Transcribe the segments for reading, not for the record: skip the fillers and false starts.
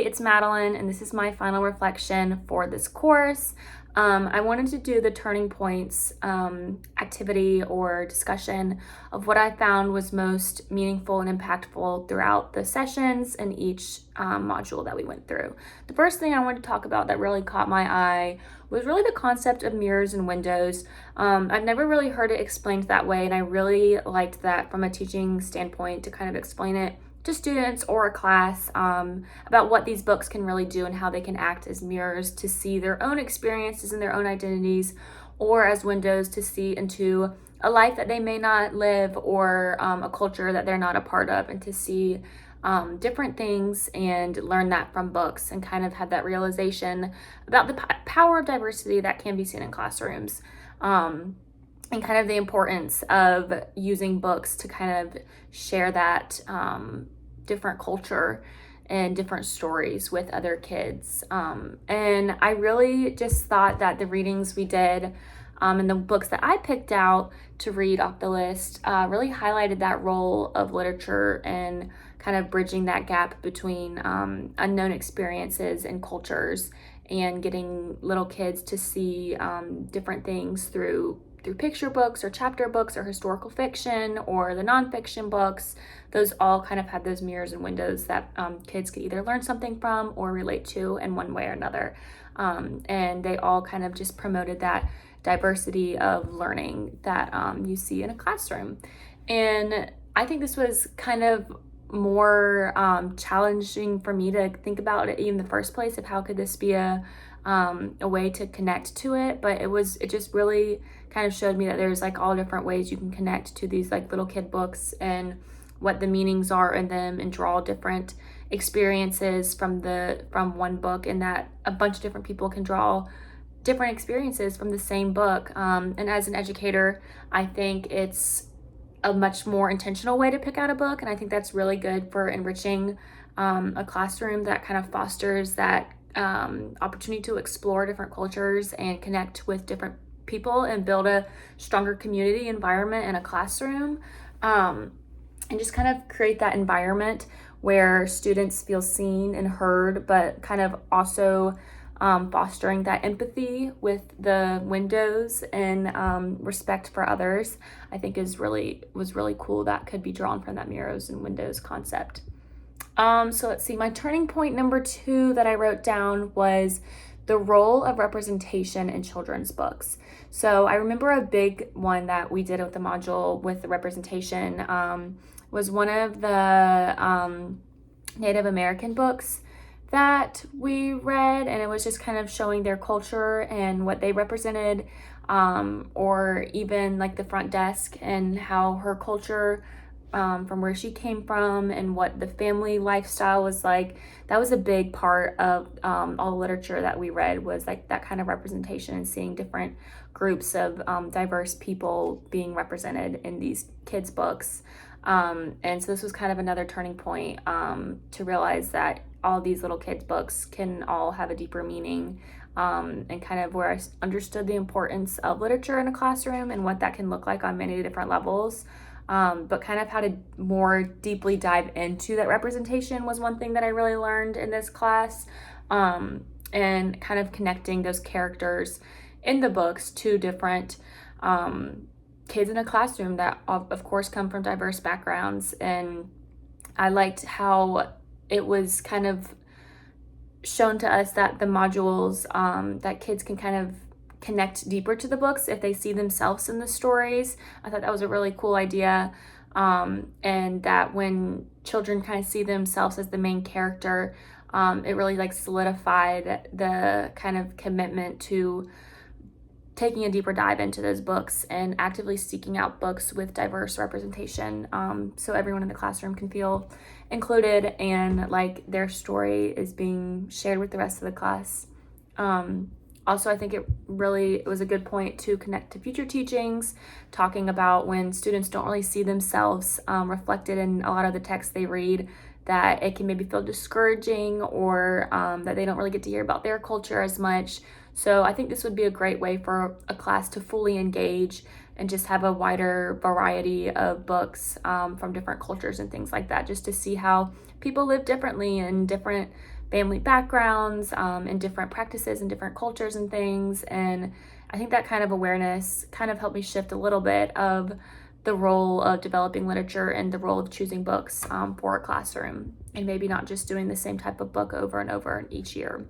it's Madeline, and this is my final reflection for this course. I wanted to do the turning points activity or discussion of what I found was most meaningful and impactful throughout the sessions and each module that we went through. The first thing I wanted to talk about that really caught my eye was really the concept of mirrors and windows. I've never really heard it explained that way, and I really liked that from a teaching standpoint to kind of explain it to students or a class about what these books can really do and how they can act as mirrors to see their own experiences and their own identities, or as windows to see into a life that they may not live, or a culture that they're not a part of, and to see different things and learn that from books and kind of have that realization about the power of diversity that can be seen in classrooms. And kind of the importance of using books to kind of share that different culture and different stories with other kids. And I really just thought that the readings we did and the books that I picked out to read off the list really highlighted that role of literature and kind of bridging that gap between unknown experiences and cultures, and getting little kids to see different things through picture books or chapter books or historical fiction or the nonfiction books. Those all kind of had those mirrors and windows that kids could either learn something from or relate to in one way or another. And they all kind of just promoted that diversity of learning that you see in a classroom. And I think this was kind of more challenging for me to think about it in the first place, of how could this be a way to connect to it. But it just really kind of showed me that there's like all different ways you can connect to these like little kid books and what the meanings are in them, and draw different experiences from one book, and that a bunch of different people can draw different experiences from the same book. And as an educator, I think it's a much more intentional way to pick out a book, and I think that's really good for enriching a classroom that kind of fosters that opportunity to explore different cultures and connect with different people and build a stronger community environment in a classroom, and just kind of create that environment where students feel seen and heard, but kind of also fostering that empathy with the windows and respect for others. I think was really cool that could be drawn from that mirrors and windows concept. So let's see, my turning point number 2 that I wrote down was the role of representation in children's books. So I remember a big one that we did with the module with the representation was one of the Native American books that we read, and it was just kind of showing their culture and what they represented, or even like the front desk and how her culture from where she came from and what the family lifestyle was like. That was a big part of all the literature that we read, was like that kind of representation and seeing different groups of diverse people being represented in these kids' books. And so this was kind of another turning point to realize that all these little kids' books can all have a deeper meaning, and kind of where I understood the importance of literature in a classroom and what that can look like on many different levels. But kind of how to more deeply dive into that representation was one thing that I really learned in this class, and kind of connecting those characters in the books to different kids in a classroom that of course come from diverse backgrounds. And I liked how it was kind of shown to us that the modules, that kids can kind of connect deeper to the books if they see themselves in the stories. I thought that was a really cool idea, and that when children kind of see themselves as the main character, it really like solidified the kind of commitment to taking a deeper dive into those books and actively seeking out books with diverse representation, so everyone in the classroom can feel included and like their story is being shared with the rest of the class. Also, I think it was a good point to connect to future teachings, talking about when students don't really see themselves reflected in a lot of the texts they read, that it can maybe feel discouraging, or that they don't really get to hear about their culture as much. So I think this would be a great way for a class to fully engage and just have a wider variety of books from different cultures and things like that, just to see how people live differently in different family backgrounds and different practices and different cultures and things. And I think that kind of awareness kind of helped me shift a little bit of the role of developing literature and the role of choosing books for a classroom, and maybe not just doing the same type of book over and over each year.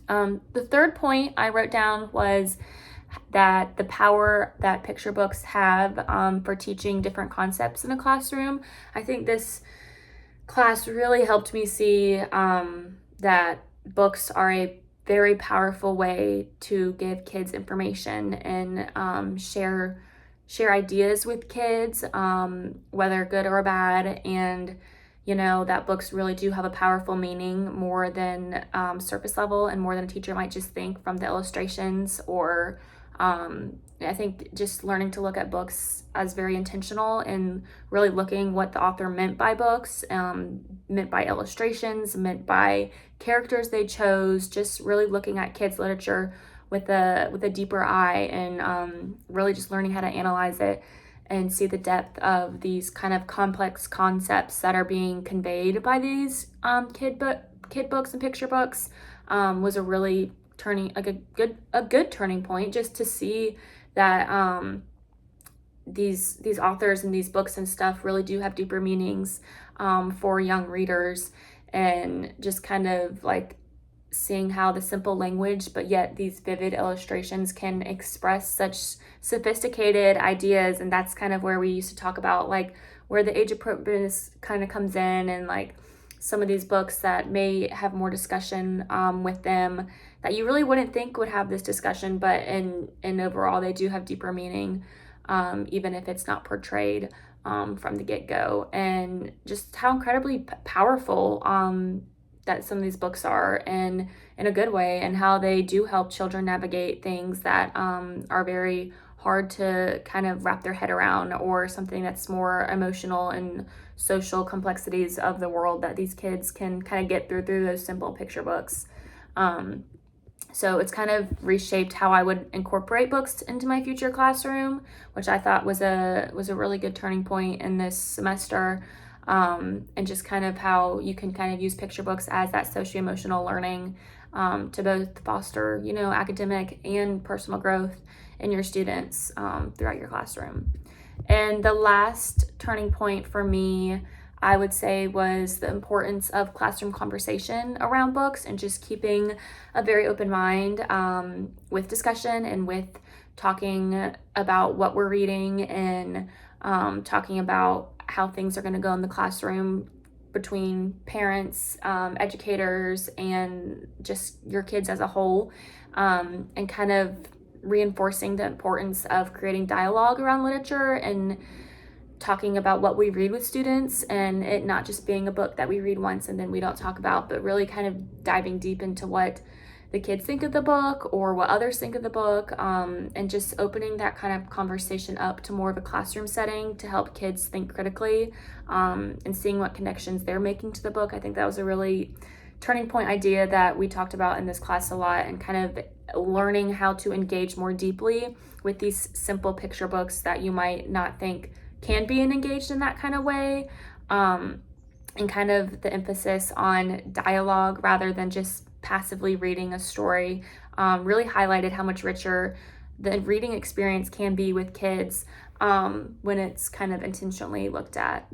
The third point I wrote down was that the power that picture books have for teaching different concepts in a classroom. I think this class really helped me see that books are a very powerful way to give kids information and share ideas with kids, whether good or bad. And that books really do have a powerful meaning, more than surface level and more than a teacher might just think from the illustrations. Or I think just learning to look at books as very intentional and really looking what the author meant by books, meant by illustrations, meant by characters they chose, just really looking at kids' literature with a deeper eye, and really just learning how to analyze it and see the depth of these kind of complex concepts that are being conveyed by these kid books and picture books was a really a good turning point, just to see that these authors and these books and stuff really do have deeper meanings for young readers, and just kind of like seeing how the simple language but yet these vivid illustrations can express such sophisticated ideas. And that's kind of where we used to talk about like where the age appropriateness kind of comes in, and like some of these books that may have more discussion with them that you really wouldn't think would have this discussion, but in overall they do have deeper meaning, even if it's not portrayed from the get-go. And just how incredibly powerful that some of these books are, and in a good way, and how they do help children navigate things that are very hard to kind of wrap their head around, or something that's more emotional and social complexities of the world that these kids can kind of get through those simple picture books. So it's kind of reshaped how I would incorporate books into my future classroom, which I thought was a really good turning point in this semester. And just kind of how you can kind of use picture books as that socio-emotional learning to both foster, academic and personal growth in your students throughout your classroom. And the last turning point for me, I would say, was the importance of classroom conversation around books, and just keeping a very open mind with discussion and with talking about what we're reading, and talking about how things are going to go in the classroom between parents, educators, and just your kids as a whole, and kind of reinforcing the importance of creating dialogue around literature and talking about what we read with students, and it not just being a book that we read once and then we don't talk about, but really kind of diving deep into what the kids think of the book or what others think of the book, and just opening that kind of conversation up to more of a classroom setting to help kids think critically, and seeing what connections they're making to the book. I think that was a really turning point idea that we talked about in this class a lot, and kind of learning how to engage more deeply with these simple picture books that you might not think can be engaged in that kind of way, and kind of the emphasis on dialogue rather than just passively reading a story really highlighted how much richer the reading experience can be with kids when it's kind of intentionally looked at.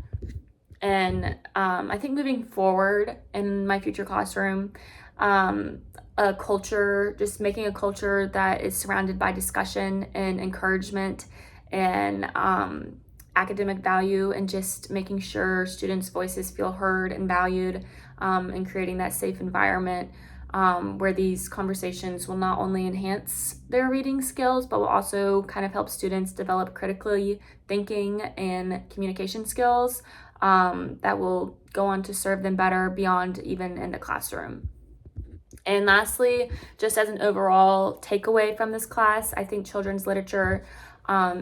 And I think moving forward in my future classroom, a culture, just making a culture that is surrounded by discussion and encouragement and academic value, and just making sure students' voices feel heard and valued, and creating that safe environment where these conversations will not only enhance their reading skills, but will also kind of help students develop critically thinking and communication skills that will go on to serve them better beyond even in the classroom. And lastly, just as an overall takeaway from this class, I think children's literature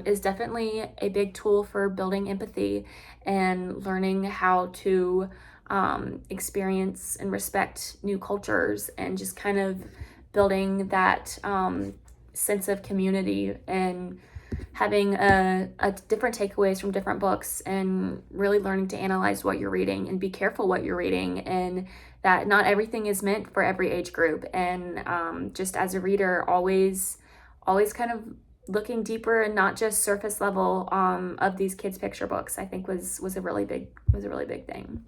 is definitely a big tool for building empathy and learning how to experience and respect new cultures, and just kind of building that sense of community, and having a different takeaways from different books, and really learning to analyze what you're reading and be careful what you're reading, and that not everything is meant for every age group. And just as a reader, always kind of looking deeper and not just surface level of these kids picture books, I think was a really big thing.